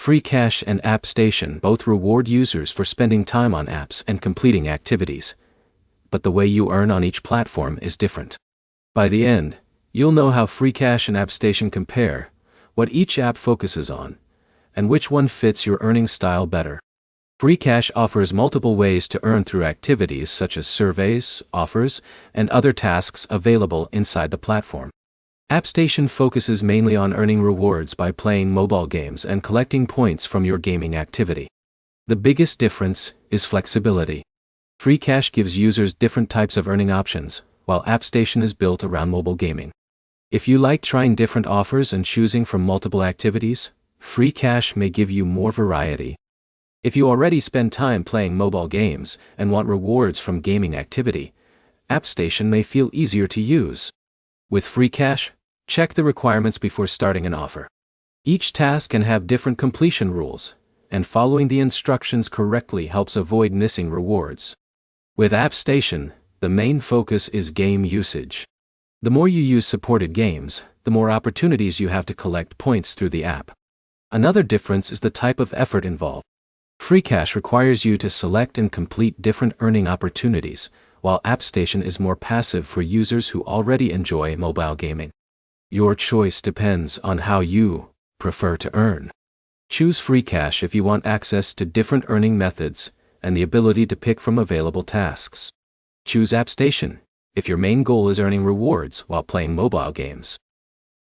Freecash and AppStation both reward users for spending time on apps and completing activities, but the way you earn on each platform is different. By the end, you'll know how Freecash and AppStation compare, what each app focuses on, and which one fits your earning style better. Freecash offers multiple ways to earn through activities such as surveys, offers, and other tasks available inside the platform. AppStation focuses mainly on earning rewards by playing mobile games and collecting points from your gaming activity. The biggest difference is flexibility. Freecash gives users different types of earning options, while AppStation is built around mobile gaming. If you like trying different offers and choosing from multiple activities, Freecash may give you more variety. If you already spend time playing mobile games and want rewards from gaming activity, AppStation may feel easier to use. With Freecash, check the requirements before starting an offer. Each task can have different completion rules, and following the instructions correctly helps avoid missing rewards. With AppStation, the main focus is game usage. The more you use supported games, the more opportunities you have to collect points through the app. Another difference is the type of effort involved. Freecash requires you to select and complete different earning opportunities, while AppStation is more passive for users who already enjoy mobile gaming. Your choice depends on how you prefer to earn. Choose Freecash if you want access to different earning methods and the ability to pick from available tasks. Choose AppStation if your main goal is earning rewards while playing mobile games.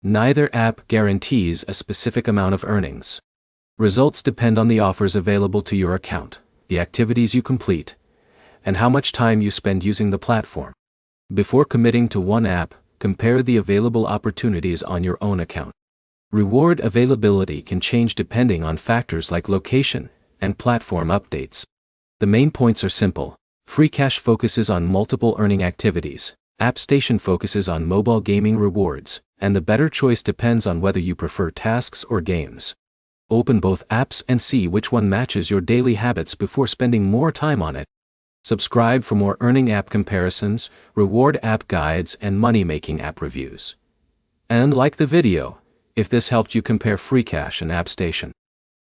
Neither app guarantees a specific amount of earnings. Results depend on the offers available to your account, the activities you complete, and how much time you spend using the platform. Before committing to one app, compare the available opportunities on your own account. Reward availability can change depending on factors like location and platform updates. The main points are simple. Freecash focuses on multiple earning activities, AppStation focuses on mobile gaming rewards, and the better choice depends on whether you prefer tasks or games. Open both apps and see which one matches your daily habits before spending more time on it. Subscribe for more earning app comparisons, reward app guides, and money-making app reviews. And like the video if this helped you compare Freecash and AppStation.